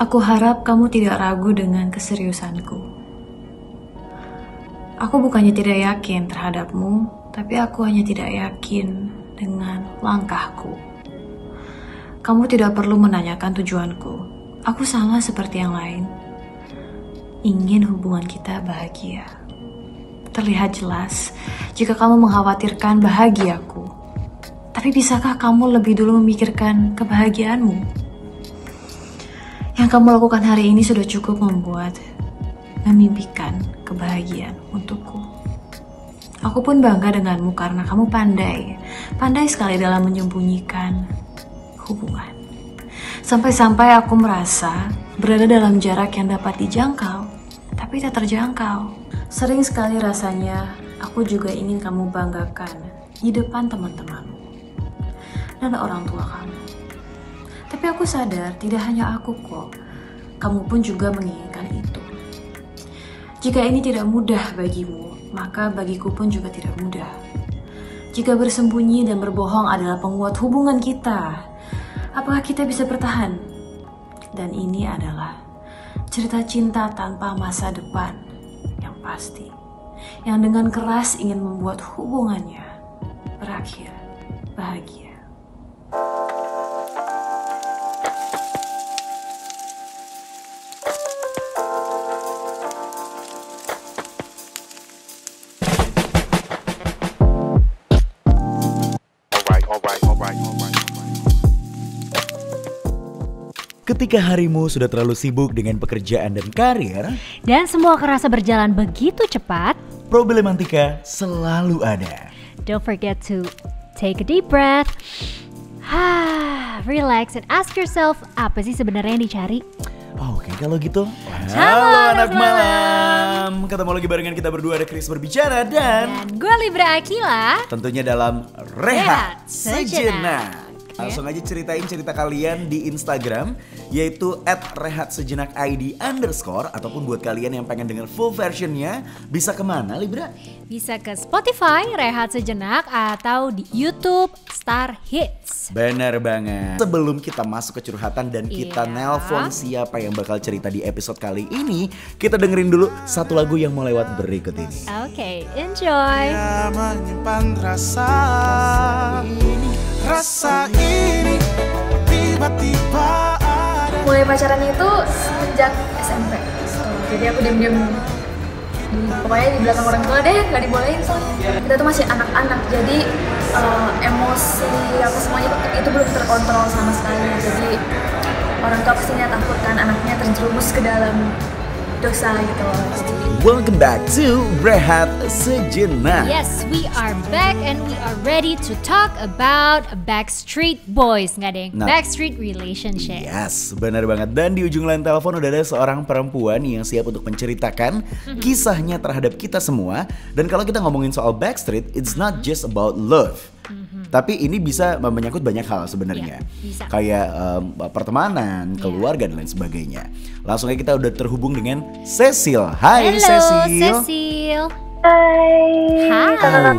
Aku harap kamu tidak ragu dengan keseriusanku. Aku bukannya tidak yakin terhadapmu, tapi aku hanya tidak yakin dengan langkahku. Kamu tidak perlu menanyakan tujuanku. Aku sama seperti yang lain. Ingin hubungan kita bahagia. Terlihat jelas jika kamu mengkhawatirkan bahagiaku. Tapi bisakah kamu lebih dulu memikirkan kebahagiaanmu? Yang kamu lakukan hari ini sudah cukup memimpikan kebahagiaan untukku. Aku pun bangga denganmu karena kamu pandai sekali dalam menyembunyikan hubungan. Sampai-sampai aku merasa berada dalam jarak yang dapat dijangkau, tapi tak terjangkau. Sering sekali rasanya aku juga ingin kamu banggakan di depan teman-temanmu dan orang tua kamu. Tapi aku sadar tidak hanya aku kok, kamu pun juga menginginkan itu. Jika ini tidak mudah bagimu, maka bagiku pun juga tidak mudah. Jika bersembunyi dan berbohong adalah penguat hubungan kita, apakah kita bisa bertahan? Dan ini adalah cerita cinta tanpa masa depan yang pasti, yang dengan keras ingin membuat hubungannya berakhir bahagia. Ketika harimu sudah terlalu sibuk dengan pekerjaan dan karir, dan semua kerasa berjalan begitu cepat, problematika selalu ada. don't forget to take a deep breath, relax and ask yourself, apa sih sebenarnya yang dicari? Oke, kalau gitu, Halo, anak anak malam. Ketemu lagi barengan kita berdua, ada Chris berbicara dan gue Libra Akila. tentunya dalam Rehat Sejenak. Oke. Langsung aja ceritain cerita kalian di Instagram, yaitu @rehatsejenakid_ ataupun buat kalian yang pengen denger full versionnya, bisa kemana Libra? Bisa ke Spotify Rehat Sejenak atau di YouTube Star Hits. Bener banget. Sebelum kita masuk ke curhatan dan kita Iya. nelpon siapa yang bakal cerita di episode kali ini, kita dengerin dulu satu lagu yang mau lewat berikut ini. Oke, enjoy. Dia menyimpan rasa ini tiba-tiba ada. Mulai pacaran itu sejak SMP. Jadi aku diam-diam pokoknya di belakang orang tua deh, nggak dibolehin soalnya. Kita tuh masih anak-anak, jadi emosi apa semuanya itu belum terkontrol sama sekali. Jadi orang tua pastinya takut kan anaknya terjerumus ke dalam dosa gitu. Welcome back to Rehat Sejenak. Yes, we are back and we are ready to talk about Backstreet Boys, nggak deng? Nah. Backstreet relationship. Yes, benar banget. Dan di ujung lain telepon udah ada seorang perempuan yang siap untuk menceritakan kisahnya terhadap kita semua. Dan kalau kita ngomongin soal Backstreet, it's not just about love. Tapi ini bisa menyangkut banyak hal sebenarnya. Iya, bisa. Kayak pertemanan, keluarga dan lain sebagainya. Langsung aja kita udah terhubung dengan Cecil. Hai Halo, Cecil. Cecil. Hai. Hai.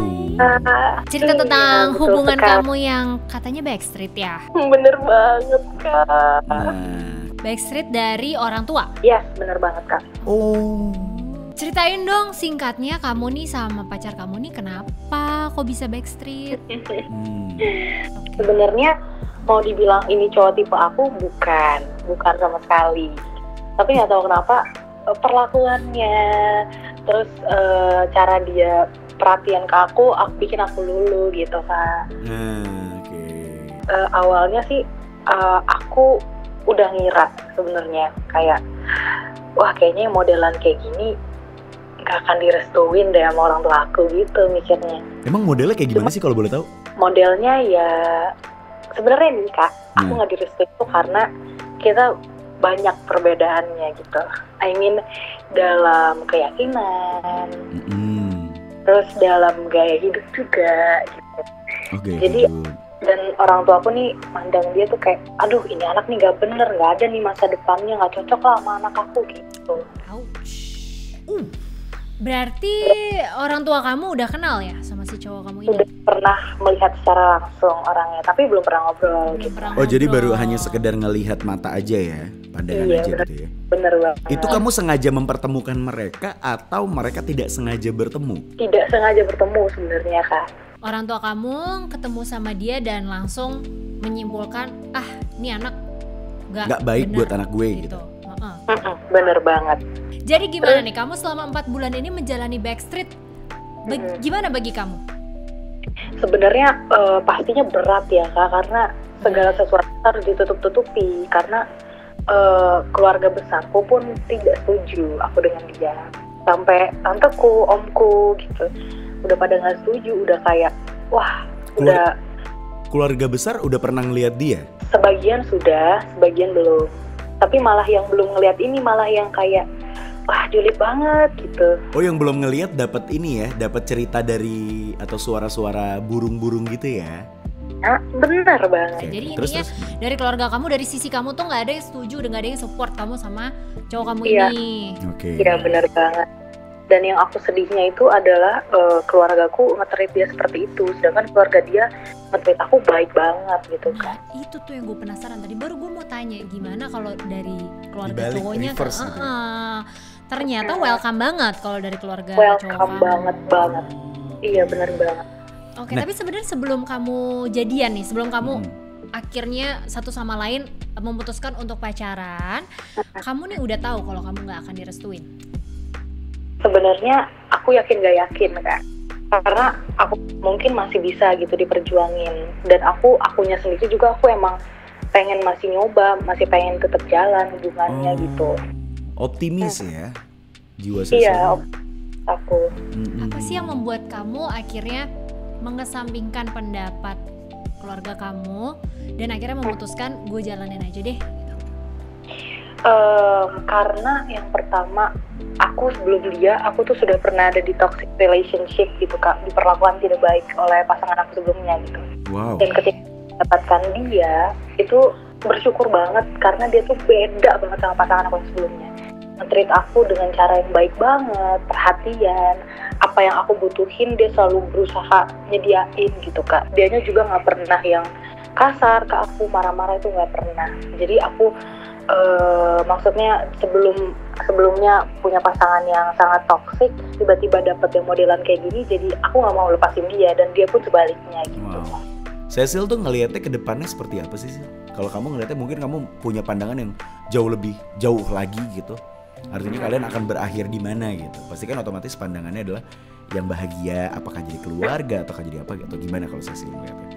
Cerita Iya, tentang betul hubungan sekali. kamu yang katanya Backstreet ya. Bener banget kak. Nah, Backstreet dari orang tua. Yes, bener banget kak. oh. Ceritain dong singkatnya, kamu nih sama pacar kamu nih kenapa kok bisa Backstreet? Hmm. Sebenarnya mau dibilang ini cowok tipe aku bukan sama sekali. Tapi nggak tahu kenapa perlakuannya, terus cara dia perhatian ke aku bikin aku lulu gitu kak. Nah, oke. Awalnya sih aku udah ngira sebenarnya kayak wah kayaknya modelan kayak gini gak akan direstuin deh sama orang tua aku gitu mikirnya. Emang modelnya kayak gimana sih kalau boleh tahu? Modelnya ya sebenarnya nih kak, aku nggak direstuin itu karena kita banyak perbedaannya gitu. I mean dalam keyakinan, terus dalam gaya hidup juga gitu. Oke. Jadi dan orang tua aku nih mandang dia tuh kayak aduh ini anak nih gak bener, gak ada nih masa depannya, gak cocok lah sama anak aku gitu. Ouch. Berarti orang tua kamu udah kenal ya sama si cowok kamu ini? Udah pernah melihat secara langsung orangnya, tapi belum pernah ngobrol Belum gitu. pernah Oh jadi baru ngobrol. hanya sekedar ngelihat mata aja ya, pandangan Iya, aja bener. gitu ya. Bener banget. Itu kamu sengaja mempertemukan mereka atau mereka tidak sengaja bertemu? Tidak sengaja bertemu sebenarnya Kak. Orang tua kamu ketemu sama dia dan langsung menyimpulkan, ah ini anak Nggak baik benar," buat anak gue gitu. Heeh. Bener banget. Jadi gimana nih, kamu selama 4 bulan ini menjalani Backstreet, gimana bagi kamu? Sebenarnya pastinya berat ya Kak, karena segala sesuatu harus ditutup-tutupi, karena keluarga besarku pun tidak setuju aku dengan dia. Sampai tanteku, omku gitu, udah pada nggak setuju, udah kayak wah, udah Keluarga besar udah pernah ngeliat dia? sebagian sudah, sebagian belum. Tapi malah yang belum ngeliat ini malah yang kayak wah julid banget gitu. Oh yang belum ngeliat dapat ini ya, dapat cerita dari atau suara-suara burung-burung gitu ya? Nah, benar banget. Oke, Jadi terus, intinya terus. dari keluarga kamu, dari sisi kamu tuh nggak ada yang setuju dan nggak ada yang support kamu sama cowok kamu Iya. ini. Oke. Iya benar banget. Dan yang aku sedihnya itu adalah keluargaku nge-treat dia seperti itu, sedangkan keluarga dia nge-treat aku baik banget gitu Nah kan. itu tuh yang gue penasaran, tadi baru gue mau tanya gimana kalau dari keluarga Dibalik, cowoknya reverse gitu ya. ternyata welcome banget kalau dari keluarga cowok Welcome kamu. banget. Iya benar banget. Oke, Nah. tapi sebenarnya sebelum kamu jadian nih, sebelum kamu Hmm. akhirnya satu sama lain memutuskan untuk pacaran, kamu nih udah tahu kalau kamu nggak akan direstuin. Sebenarnya aku yakin gak yakin Kak, karena aku mungkin masih bisa gitu diperjuangin, dan akunya sendiri juga aku emang pengen masih nyoba, masih pengen tetap jalan hubungannya gitu. Optimis ya, jiwa Iya, seseorang. aku. Apa sih yang membuat kamu akhirnya mengesampingkan pendapat keluarga kamu dan akhirnya memutuskan gue jalanin aja deh? Karena yang pertama, aku sebelum dia, aku tuh sudah pernah ada di toxic relationship gitu Kak, diperlakukan tidak baik oleh pasangan aku sebelumnya gitu. Wow. Dan ketika mendapatkan dia, itu bersyukur banget karena dia tuh beda banget sama pasangan aku yang sebelumnya. Nge-treat aku dengan cara yang baik banget, perhatian, apa yang aku butuhin dia selalu berusaha nyediain gitu Kak. Dianya juga nggak pernah yang kasar ke aku, marah-marah itu nggak pernah. Jadi aku maksudnya sebelumnya punya pasangan yang sangat toksik, tiba-tiba dapet yang modelan kayak gini, jadi aku nggak mau lepasin dia, dan dia pun sebaliknya gitu. Wow. Cecil tuh ngelihatnya ke depannya seperti apa sih? Kalau kamu ngelihatnya mungkin kamu punya pandangan yang jauh lagi gitu. Artinya kalian akan berakhir di mana gitu. Pasti kan otomatis pandangannya adalah yang bahagia, apakah jadi keluarga ataukah jadi apa atau gimana kalau Cecil ngelihatnya?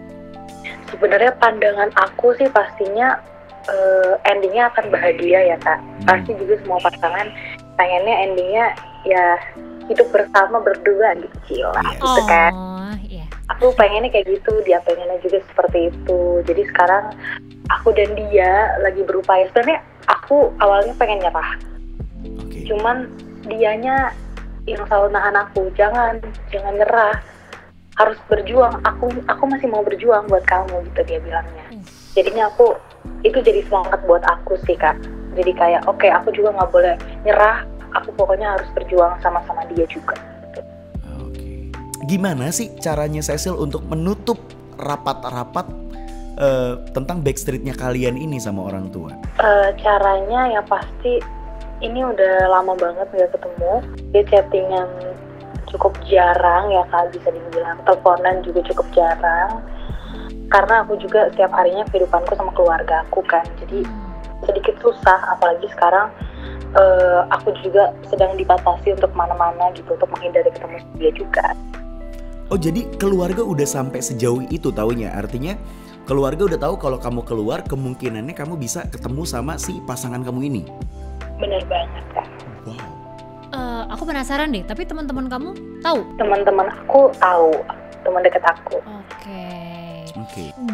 Sebenarnya pandangan aku sih pastinya endingnya akan bahagia ya Kak. Pasti juga semua pasangan pengennya endingnya ya hidup bersama berdua gitu, gila gitu kan. Oh, iya. Aku pengennya kayak gitu, dia pengennya juga seperti itu. Jadi sekarang aku dan dia lagi berupaya. Sebenarnya aku awalnya pengen nyerah, Oke. cuman dianya yang selalu nahan aku, jangan nyerah, harus berjuang. Aku masih mau berjuang buat kamu gitu, dia bilangnya. Jadinya itu jadi semangat buat aku sih Kak. Jadi kayak oke, aku juga nggak boleh nyerah, aku pokoknya harus berjuang sama-sama dia juga. Oke. Gimana sih caranya Cecil untuk menutup rapat-rapat tentang backstreetnya kalian ini sama orang tua? Caranya ya pasti ini udah lama banget nggak ketemu. Dia chattingan cukup jarang ya Kak, bisa dibilang. Teleponan juga cukup jarang. Karena aku juga setiap harinya kehidupanku sama keluarga aku kan. Jadi sedikit susah, apalagi sekarang aku juga sedang dibatasi untuk mana-mana gitu, untuk menghindari ketemu dia juga. Oh jadi keluarga udah sampai sejauh itu taunya. Artinya keluarga udah tahu kalau kamu keluar kemungkinannya kamu bisa ketemu sama si pasangan kamu ini. Bener banget Kak. Wow. Aku penasaran deh, tapi teman-teman kamu tahu? Teman-teman aku tahu, teman dekat aku. Oke.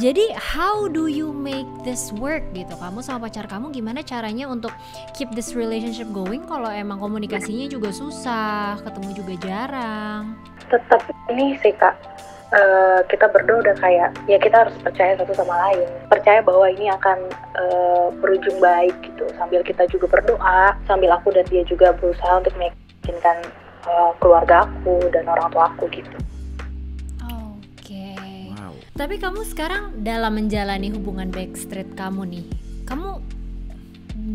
Jadi how do you make this work gitu? Kamu sama pacar kamu gimana caranya untuk keep this relationship going kalau emang komunikasinya juga susah, ketemu juga jarang? Tetap ini sih Kak, kita berdua udah kayak ya kita harus percaya satu sama lain, percaya bahwa ini akan berujung baik gitu, sambil kita juga berdoa, sambil aku dan dia juga berusaha untuk meyakinkan keluarga aku dan orang tua aku gitu. Oke. Wow. Tapi kamu sekarang dalam menjalani hubungan Backstreet kamu nih, kamu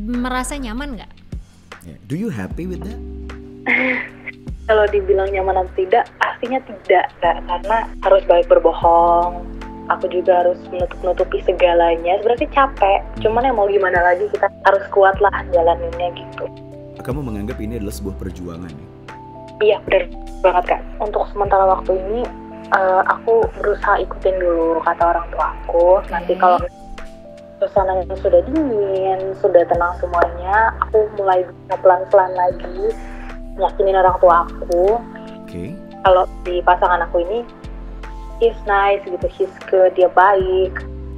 merasa nyaman nggak? Yeah. Do you happy with that? Kalau dibilang nyaman atau tidak, pastinya tidak, Kak. Karena harus baik berbohong. Aku juga harus menutupi segalanya. Sebenarnya capek, cuman ya mau gimana lagi, kita harus kuat lah jalaninnya gitu. Kamu menganggap ini adalah sebuah perjuangan ya? Iya, benar banget, Kak. Untuk sementara waktu ini, aku berusaha ikutin dulu kata orang tua aku. Nanti kalau suasananya sudah dingin, sudah tenang semuanya, aku mulai pelan-pelan lagi yakinin orang tua aku. Oke. Kalau di pasangan aku ini, he's nice gitu, he's good, dia baik,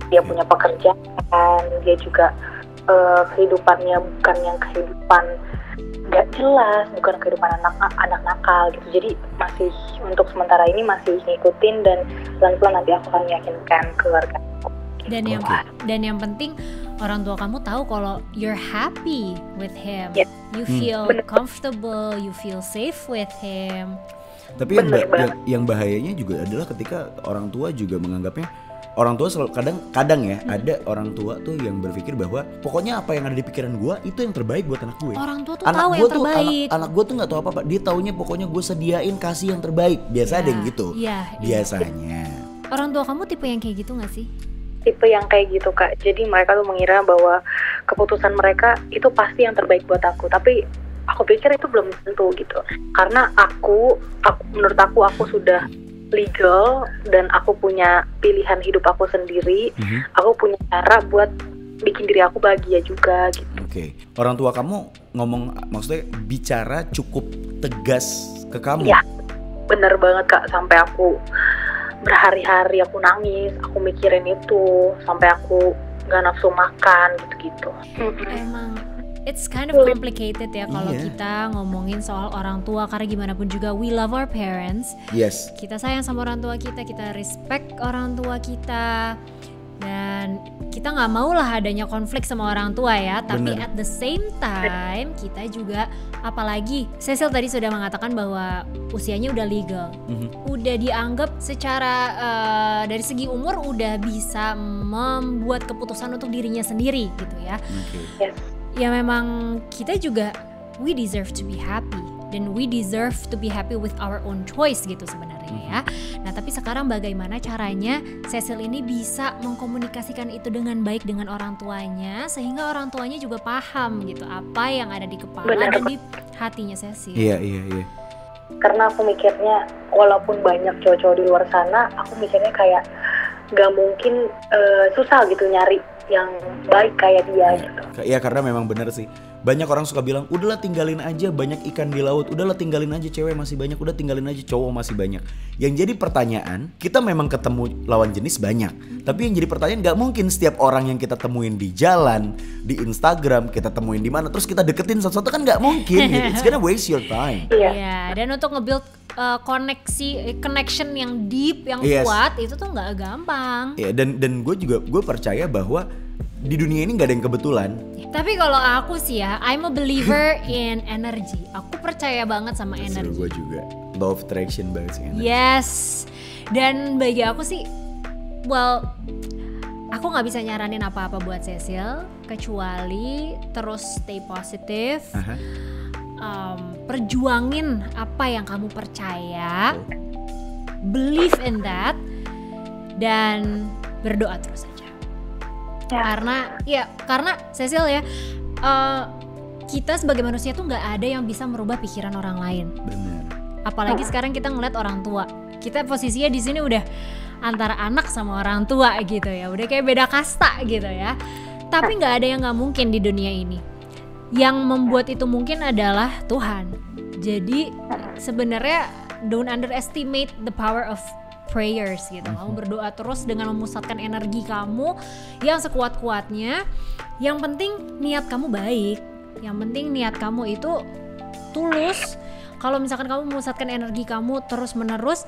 dia punya pekerjaan, dia juga kehidupannya bukan yang kehidupan nggak jelas, bukan kehidupan anak nakal gitu. Jadi masih untuk sementara ini masih ngikutin dan pelan-pelan nanti aku akan meyakinkan keluarga aku. Dan yang penting orang tua kamu tahu kalau you're happy with him, you feel comfortable, you feel safe with him. Tapi yang bahayanya juga adalah ketika orang tua juga menganggapnya, orang tua selalu kadang ya ada orang tua tuh yang berpikir bahwa pokoknya apa yang ada di pikiran gue itu yang terbaik buat anak gue. Orang tua tuh tahu yang terbaik. Anak gue tuh nggak tahu apa-apa, dia taunya pokoknya gue sediain kasih yang terbaik. Biasa ada yang gitu. Biasanya. Orang tua kamu tipe yang kayak gitu nggak sih? Tipe yang kayak gitu, Kak. Jadi mereka tuh mengira bahwa keputusan mereka itu pasti yang terbaik buat aku. Tapi aku pikir itu belum tentu gitu. Karena menurut aku sudah legal dan aku punya pilihan hidup aku sendiri. Aku punya cara buat bikin diri aku bahagia juga gitu. Oke. Orang tua kamu ngomong, maksudnya bicara cukup tegas ke kamu? Iya, bener banget, Kak. Sampai aku berhari-hari aku nangis, aku mikirin itu, sampai aku gak nafsu makan gitu-gitu. Emang it's kind of complicated ya kalau kita ngomongin soal orang tua, karena gimana pun juga we love our parents. Yes. Kita sayang sama orang tua kita respect orang tua kita, dan kita nggak mau lah adanya konflik sama orang tua ya. Tapi at the same time kita juga, apalagi Cecil tadi sudah mengatakan bahwa usianya udah legal, udah dianggap secara dari segi umur udah bisa membuat keputusan untuk dirinya sendiri gitu ya. Yes. Ya memang kita juga we deserve to be happy, dan we deserve to be happy with our own choice gitu sebenarnya ya. Nah tapi sekarang bagaimana caranya Cecil ini bisa mengkomunikasikan itu dengan baik dengan orang tuanya, sehingga orang tuanya juga paham gitu apa yang ada di kepala dan di hatinya Cecil. Iya. Karena aku mikirnya walaupun banyak cowok-cowok di luar sana, aku mikirnya kayak gak mungkin susah gitu nyari yang baik kayak dia gitu. Ya karena memang benar sih. Banyak orang suka bilang, udahlah tinggalin aja banyak ikan di laut, udahlah tinggalin aja cewek masih banyak, udah tinggalin aja cowok masih banyak. Yang jadi pertanyaan, kita memang ketemu lawan jenis banyak, tapi yang jadi pertanyaan gak mungkin setiap orang yang kita temuin di jalan, di Instagram, kita temuin di mana, terus kita deketin satu-satu, kan gak mungkin gitu. It's gonna waste your time. Iya, dan untuk nge-build connection yang deep, yang kuat, itu tuh gak gampang. Iya, dan gue percaya bahwa di dunia ini gak ada yang kebetulan. Tapi kalau aku sih ya, I'm a believer in energy. Aku percaya banget sama energi. Gue juga law of attraction banget sih. Yes. Dan bagi aku sih, well, aku nggak bisa nyaranin apa-apa buat Cecil kecuali terus stay positif, perjuangin apa yang kamu percaya, believe in that, dan berdoa terus aja. Karena Cecil ya, kita sebagai manusia tuh nggak ada yang bisa merubah pikiran orang lain. Benar. Apalagi sekarang kita ngeliat orang tua, kita posisinya di sini udah antara anak sama orang tua gitu ya, udah kayak beda kasta gitu ya. Tapi nggak ada yang nggak mungkin di dunia ini. Yang membuat itu mungkin adalah Tuhan. Jadi sebenarnya don't underestimate the power of prayers gitu. Kamu berdoa terus dengan memusatkan energi kamu yang sekuat-kuatnya. Yang penting niat kamu baik. Yang penting niat kamu itu tulus. Kalau misalkan kamu memusatkan energi kamu terus-menerus,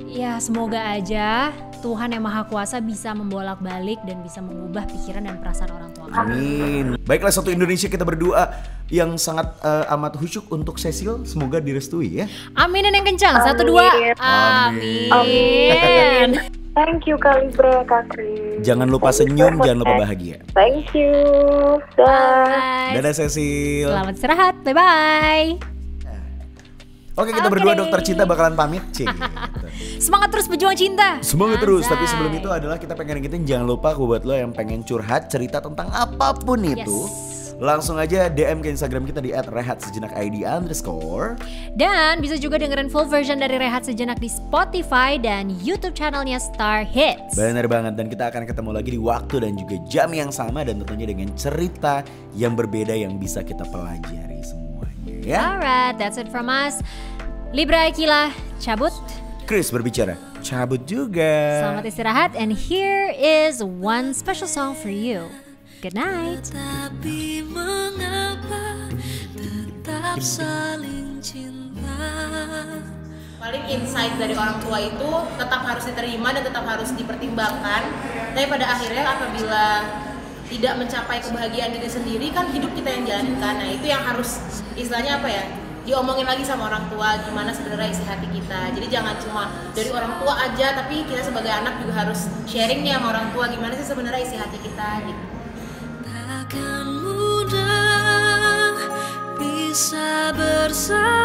ya semoga aja Tuhan yang Maha Kuasa bisa membolak-balik dan bisa mengubah pikiran dan perasaan orang tua kamu. Amin. Baiklah, satu Indonesia kita berdoa yang sangat amat khusyuk untuk Cecil, semoga direstui ya. Aminin yang kencang, 1, 2. Amin. Thank you Kak Libra, Kak Kris. Jangan lupa senyum, jangan lupa bahagia. Thank you. Dah. Dadah Cecil. Selamat istirahat, bye-bye. Oke, kita berdua dokter cinta bakalan pamit, Cik. Semangat terus berjuang cinta. Semangat terus, Anjay. tapi sebelum itu adalah kita pengen ngingetin, jangan lupa buat lo yang pengen curhat cerita tentang apapun itu, langsung aja DM ke Instagram kita di @rehatsejenakid_. Dan bisa juga dengerin full version dari Rehat Sejenak di Spotify dan YouTube channelnya Star Hits. Bener banget, dan kita akan ketemu lagi di waktu dan juga jam yang sama, dan tentunya dengan cerita yang berbeda yang bisa kita pelajari semuanya ya. Alright, that's it from us. Libra Akila cabut. Chris berbicara, cabut juga. Selamat istirahat, and here is one special song for you. Good night. Tapi mengapa tetap saling cinta? Paling insight dari orang tua itu tetap harus diterima dan tetap harus dipertimbangkan. Tapi pada akhirnya apabila tidak mencapai kebahagiaan diri sendiri, kan hidup kita yang jalankan. Nah itu yang harus istilahnya apa ya, diomongin lagi sama orang tua, gimana sebenarnya isi hati kita. Jadi jangan cuma dari orang tua aja, tapi kita sebagai anak juga harus sharing nih sama orang tua, gimana sih sebenarnya isi hati kita gitu. Takkan mudah bisa bersama.